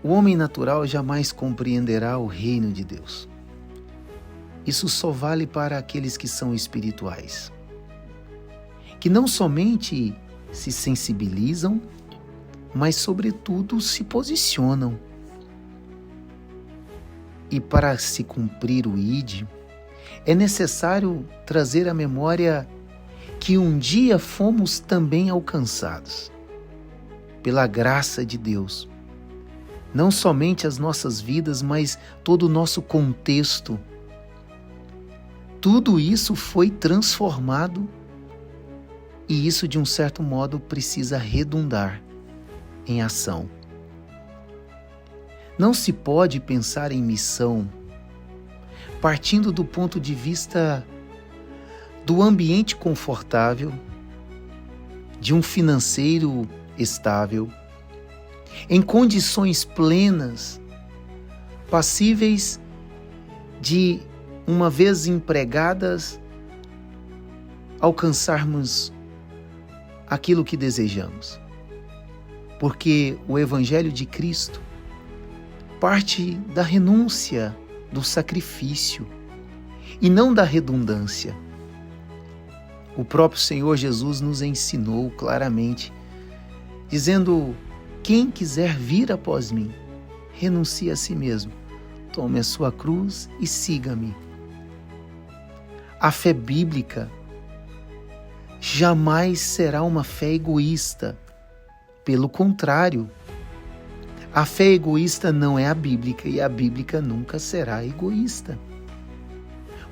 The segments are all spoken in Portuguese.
O homem natural jamais compreenderá o reino de Deus. Isso só vale para aqueles que são espirituais, que não somente se sensibilizam, mas sobretudo se posicionam. E para se cumprir o ID, é necessário trazer à memória que um dia fomos também alcançados pela graça de Deus. Não somente as nossas vidas, mas todo o nosso contexto. Tudo isso foi transformado e isso, de um certo modo, precisa redundar em ação. Não se pode pensar em missão partindo do ponto de vista do ambiente confortável, de um financeiro estável, em condições plenas, passíveis de, uma vez empregadas, alcançarmos aquilo que desejamos. Porque o Evangelho de Cristo parte da renúncia, do sacrifício, e não da redundância. O próprio Senhor Jesus nos ensinou claramente, dizendo: quem quiser vir após mim, renuncie a si mesmo, tome a sua cruz e siga-me. A fé bíblica jamais será uma fé egoísta. Pelo contrário, a fé egoísta não é a bíblica e a bíblica nunca será egoísta.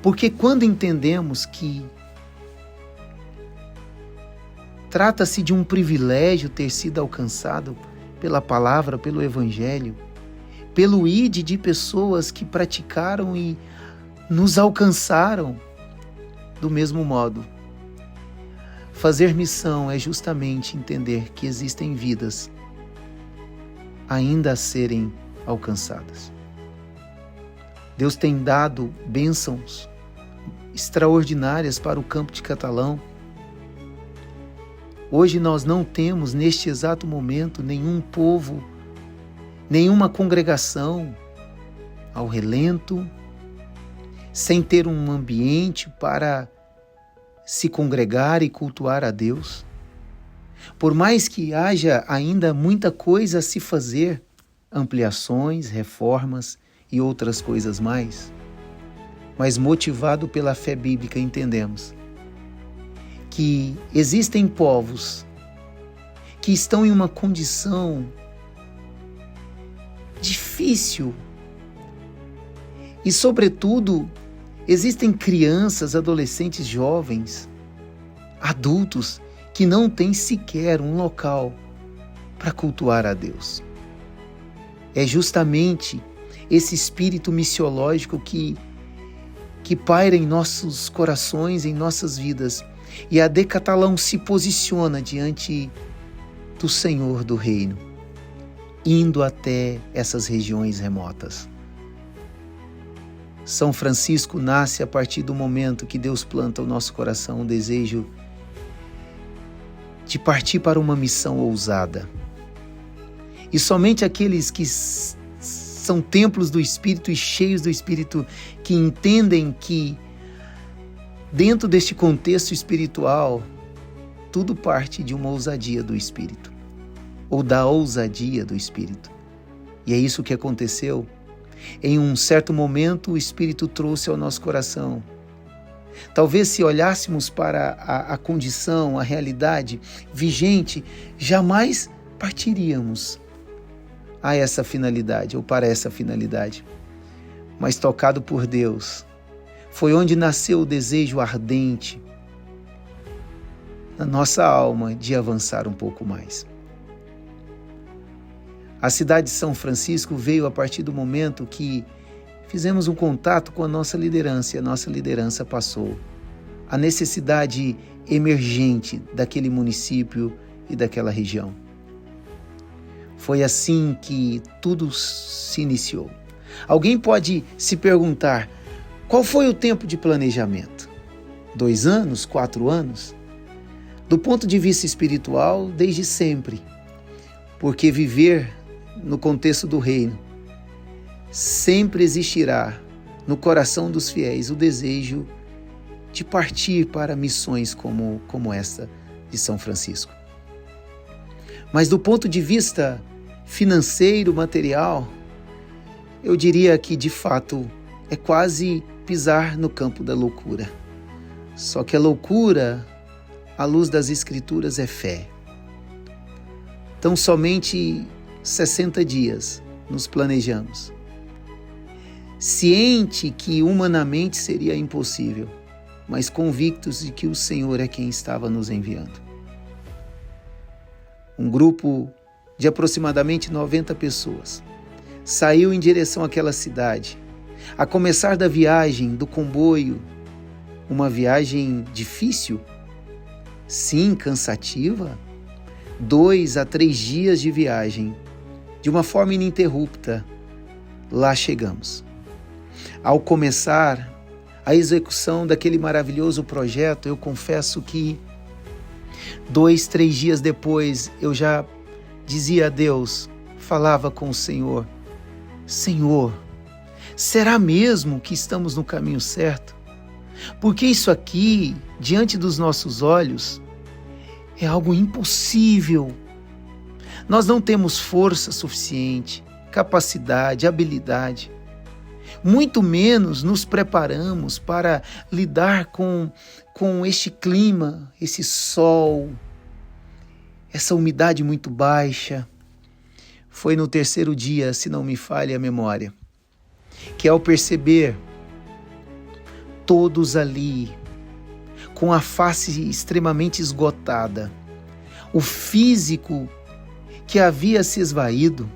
Porque quando entendemos que trata-se de um privilégio ter sido alcançado pela palavra, pelo Evangelho, pelo ID de pessoas que praticaram e nos alcançaram do mesmo modo. Fazer missão é justamente entender que existem vidas ainda a serem alcançadas. Deus tem dado bênçãos extraordinárias para o campo de Catalão. Hoje nós não temos, neste exato momento, nenhum povo, nenhuma congregação ao relento, sem ter um ambiente para se congregar e cultuar a Deus. Por mais que haja ainda muita coisa a se fazer, ampliações, reformas e outras coisas mais, mas motivado pela fé bíblica entendemos que existem povos que estão em uma condição difícil e, sobretudo, existem crianças, adolescentes, jovens, adultos que não têm sequer um local para cultuar a Deus. É justamente esse espírito missiológico que paira em nossos corações, em nossas vidas, e a Decatalão se posiciona diante do Senhor do Reino, indo até essas regiões remotas. São Francisco nasce a partir do momento que Deus planta o nosso coração o desejo de partir para uma missão ousada. E somente aqueles que são templos do Espírito e cheios do Espírito, que entendem que dentro deste contexto espiritual, tudo parte de uma ousadia do Espírito, ou da ousadia do Espírito. E é isso que aconteceu. Em um certo momento, o Espírito trouxe ao nosso coração. Talvez se olhássemos para a condição, a realidade vigente, jamais partiríamos a essa finalidade ou para essa finalidade. Mas tocado por Deus, foi onde nasceu o desejo ardente na nossa alma de avançar um pouco mais. A cidade de São Francisco veio a partir do momento que fizemos um contato com a nossa liderança e a nossa liderança passou a necessidade emergente daquele município e daquela região. Foi assim que tudo se iniciou. Alguém pode se perguntar: qual foi o tempo de planejamento? 2 anos? 4 anos? Do ponto de vista espiritual, desde sempre. Porque viver no contexto do reino, sempre existirá no coração dos fiéis o desejo de partir para missões como esta de São Francisco. Mas do ponto de vista financeiro, material, eu diria que de fato é quase pisar no campo da loucura. Só que a loucura, à luz das Escrituras, é fé. Então somente 60 dias nos planejamos, ciente que humanamente seria impossível, mas convictos de que o Senhor é quem estava nos enviando. Um grupo de aproximadamente 90 pessoas saiu em direção àquela cidade. A começar da viagem do comboio, uma viagem difícil, sim, cansativa, 2 a 3 dias de viagem, de uma forma ininterrupta, lá chegamos. Ao começar a execução daquele maravilhoso projeto, eu confesso que 2, 3 dias depois eu já dizia a Deus, falava com o Senhor: Senhor, será mesmo que estamos no caminho certo? Porque isso aqui, diante dos nossos olhos, é algo impossível. Nós não temos força suficiente, capacidade, habilidade. Muito menos nos preparamos para lidar com este clima, esse sol, essa umidade muito baixa. Foi no 3º dia, se não me falha a memória, que ao perceber todos ali, com a face extremamente esgotada, o físico que havia se esvaído,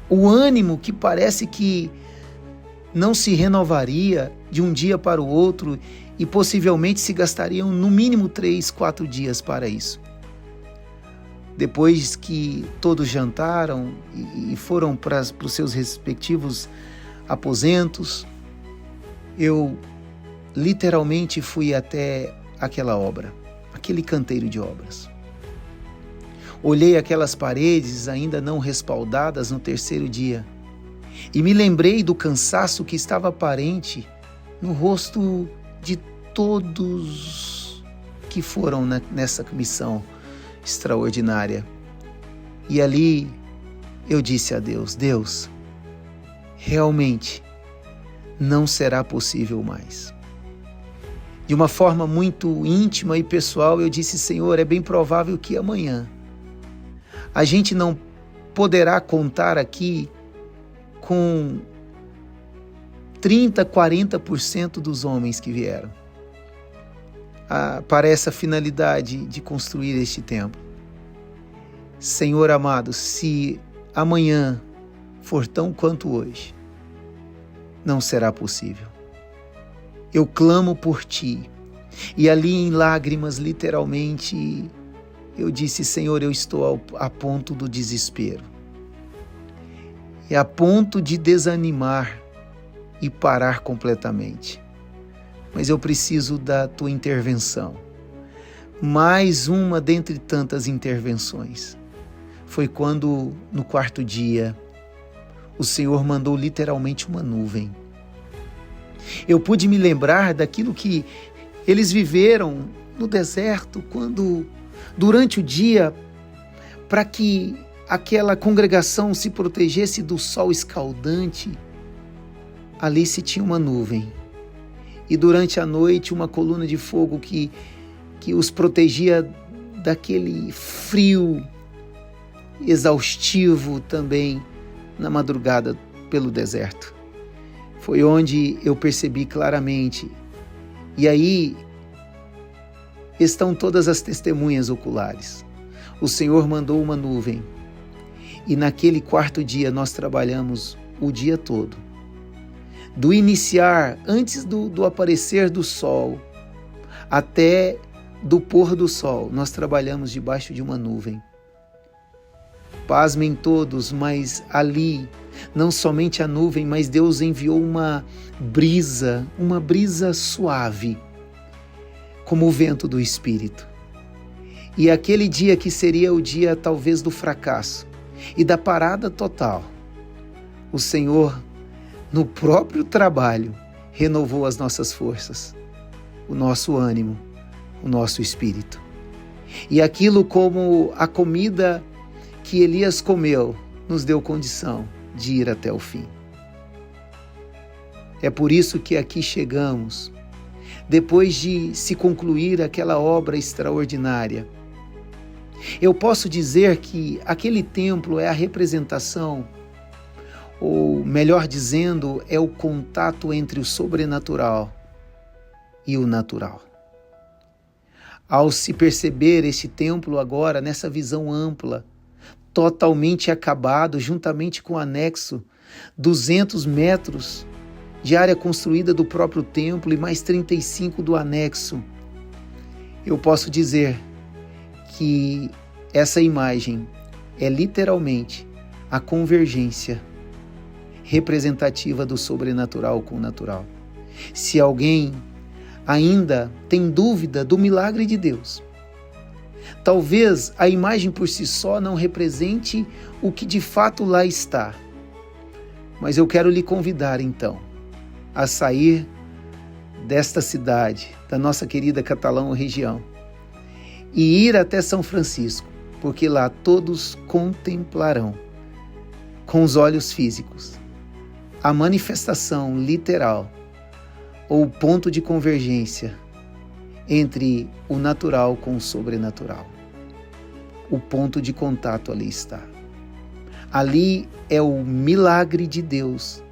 o ânimo que parece que não se renovaria de um dia para o outro e possivelmente se gastariam no mínimo 3, 4 dias para isso. Depois que todos jantaram e foram para os seus respectivos aposentos, eu literalmente fui até aquela obra, aquele canteiro de obras. Olhei aquelas paredes ainda não respaldadas no 3º dia e me lembrei do cansaço que estava aparente no rosto de todos que foram nessa missão extraordinária. E ali eu disse a Deus: Deus, realmente não será possível mais. De uma forma muito íntima e pessoal, eu disse: Senhor, é bem provável que amanhã a gente não poderá contar aqui com 30%, 40% dos homens que vieram para essa finalidade de construir este templo. Senhor amado, se amanhã for tão quanto hoje, não será possível. Eu clamo por Ti. E ali em lágrimas, literalmente, eu disse: Senhor, eu estou a ponto do desespero. É a ponto de desanimar e parar completamente. Mas eu preciso da Tua intervenção. Mais uma dentre tantas intervenções. Foi quando, no 4º dia, o Senhor mandou literalmente uma nuvem. Eu pude me lembrar daquilo que eles viveram no deserto, quando, durante o dia, para que aquela congregação se protegesse do sol escaldante, ali se tinha uma nuvem. E durante a noite, uma coluna de fogo que os protegia daquele frio exaustivo também na madrugada pelo deserto. Foi onde eu percebi claramente. E aí estão todas as testemunhas oculares. O Senhor mandou uma nuvem. E naquele 4º dia nós trabalhamos o dia todo. Do iniciar, antes do aparecer do sol, até do pôr do sol, nós trabalhamos debaixo de uma nuvem. Pasmem todos, mas ali, não somente a nuvem, mas Deus enviou uma brisa suave, como o vento do Espírito. E aquele dia que seria o dia talvez do fracasso, e da parada total, o Senhor, no próprio trabalho, renovou as nossas forças, o nosso ânimo, o nosso espírito. E aquilo como a comida que Elias comeu nos deu condição de ir até o fim. É por isso que aqui chegamos, depois de se concluir aquela obra extraordinária. Eu posso dizer que aquele templo é a representação, ou melhor dizendo, é o contato entre o sobrenatural e o natural. Ao se perceber este templo agora, nessa visão ampla, totalmente acabado, juntamente com o anexo, 200 metros de área construída do próprio templo e mais 35 do anexo, eu posso dizer que essa imagem é literalmente a convergência representativa do sobrenatural com o natural. Se alguém ainda tem dúvida do milagre de Deus, talvez a imagem por si só não represente o que de fato lá está. Mas eu quero lhe convidar então a sair desta cidade, da nossa querida Catalão região, e ir até São Francisco, porque lá todos contemplarão com os olhos físicos a manifestação literal ou ponto de convergência entre o natural com o sobrenatural. O ponto de contato ali está. Ali é o milagre de Deus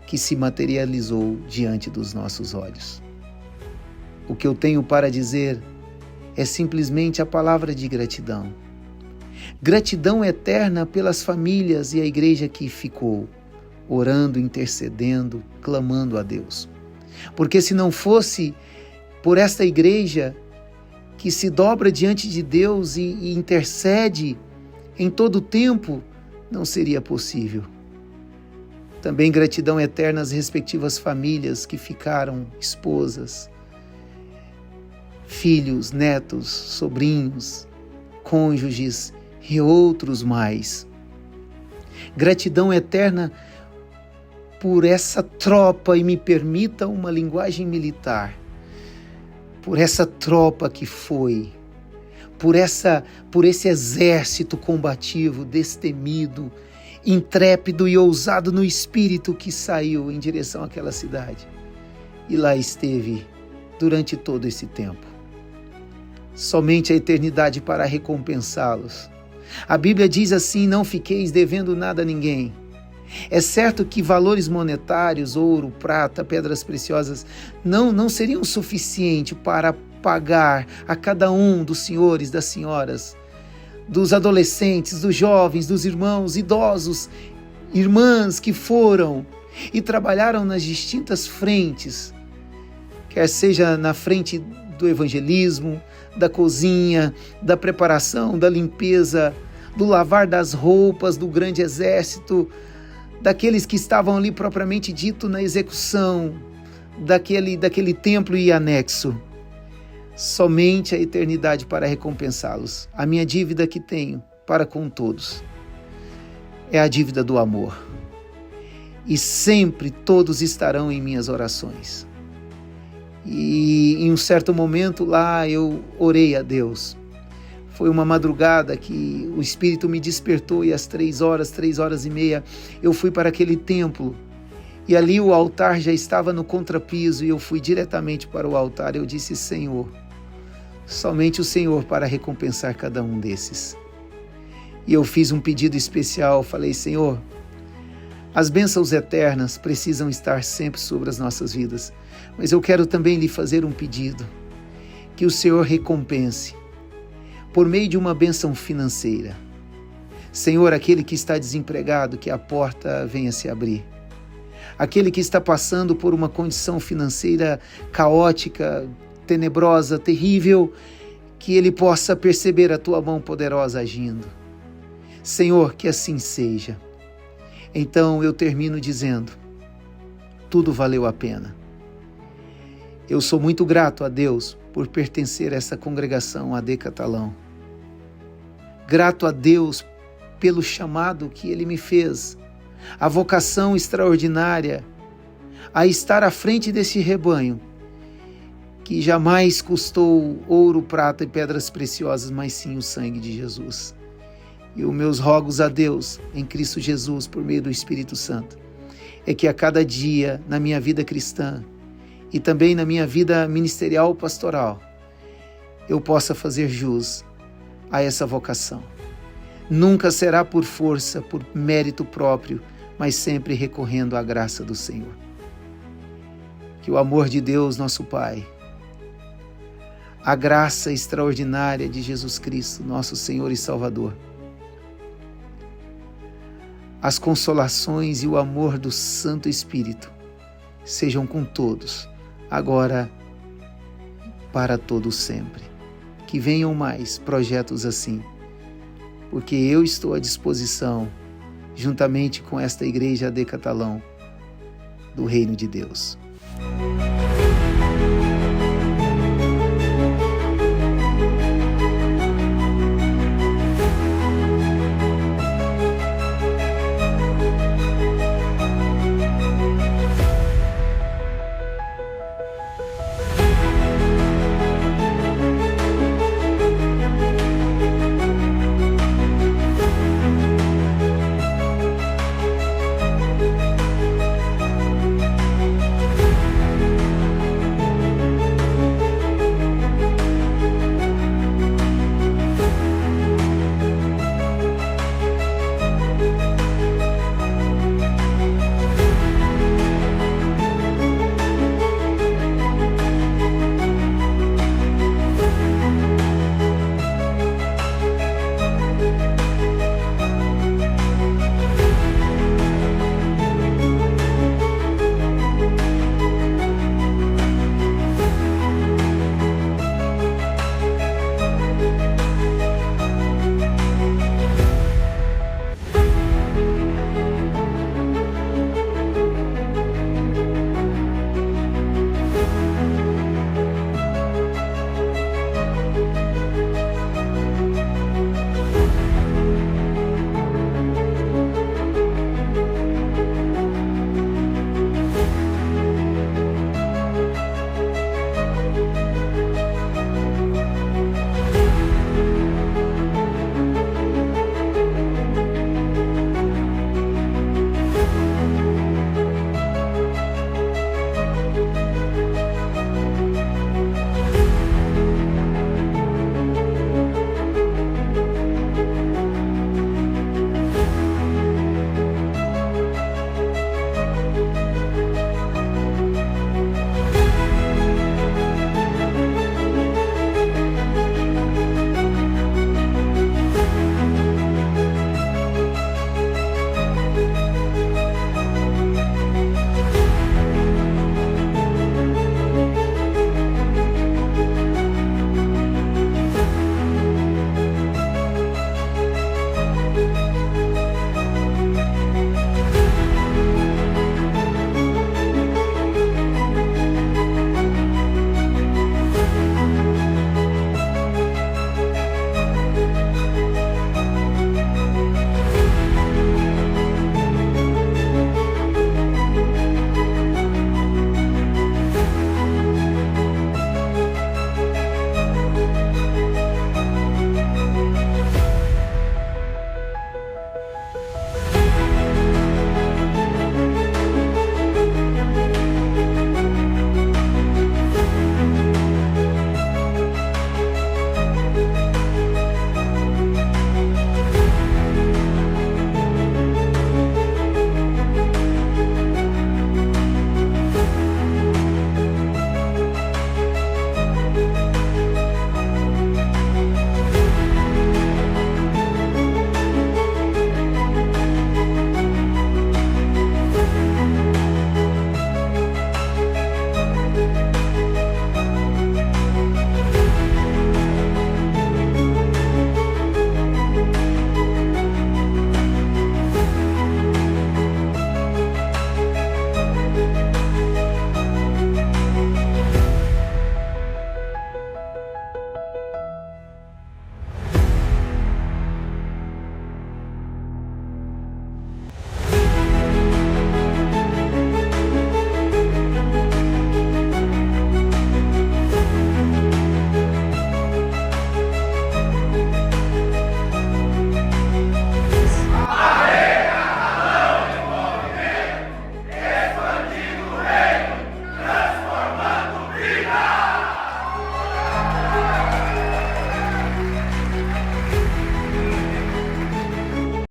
que se materializou diante dos nossos olhos. O que eu tenho para dizer é simplesmente a palavra de gratidão. Gratidão eterna pelas famílias e a igreja que ficou, orando, intercedendo, clamando a Deus. Porque se não fosse por esta igreja que se dobra diante de Deus e intercede em todo o tempo, não seria possível. Também gratidão eterna às respectivas famílias que ficaram, esposas, filhos, netos, sobrinhos, cônjuges e outros mais. Gratidão eterna por essa tropa, e me permita uma linguagem militar, por essa tropa que foi, por esse exército combativo, destemido, intrépido e ousado no espírito que saiu em direção àquela cidade e lá esteve durante todo esse tempo. Somente a eternidade para recompensá-los. A Bíblia diz assim: não fiqueis devendo nada a ninguém. É certo que valores monetários, ouro, prata, pedras preciosas, não seriam suficientes para pagar a cada um dos senhores, das senhoras, dos adolescentes, dos jovens, dos irmãos, idosos, irmãs que foram e trabalharam nas distintas frentes, quer seja na frente do evangelismo, da cozinha, da preparação, da limpeza, do lavar das roupas do grande exército, daqueles que estavam ali propriamente dito na execução daquele templo e anexo. Somente a eternidade para recompensá-los. A minha dívida que tenho para com todos é a dívida do amor. E sempre todos estarão em minhas orações. E em um certo momento lá eu orei a Deus. Foi uma madrugada que o Espírito me despertou e às 3h eu fui para aquele templo. E ali o altar já estava no contrapiso e eu fui diretamente para o altar. Eu disse: Senhor, somente o Senhor para recompensar cada um desses. E eu fiz um pedido especial, falei: Senhor, as bênçãos eternas precisam estar sempre sobre as nossas vidas, mas eu quero também lhe fazer um pedido, que o Senhor recompense por meio de uma bênção financeira. Senhor, aquele que está desempregado, que a porta venha se abrir. Aquele que está passando por uma condição financeira caótica, tenebrosa, terrível, que ele possa perceber a tua mão poderosa agindo. Senhor, que assim seja. Então eu termino dizendo: tudo valeu a pena. Eu sou muito grato a Deus por pertencer a essa congregação AD Catalão. Grato a Deus pelo chamado que Ele me fez, a vocação extraordinária a estar à frente desse rebanho, que jamais custou ouro, prata e pedras preciosas, mas sim o sangue de Jesus. E os meus rogos a Deus, em Cristo Jesus, por meio do Espírito Santo, é que a cada dia, na minha vida cristã e também na minha vida ministerial pastoral, eu possa fazer jus a essa vocação. Nunca será por força, por mérito próprio, mas sempre recorrendo à graça do Senhor. Que o amor de Deus, nosso Pai, a graça extraordinária de Jesus Cristo, nosso Senhor e Salvador, as consolações e o amor do Santo Espírito sejam com todos, agora para todos sempre. Que venham mais projetos assim, porque eu estou à disposição, juntamente com esta Igreja AD Catalão, do Reino de Deus.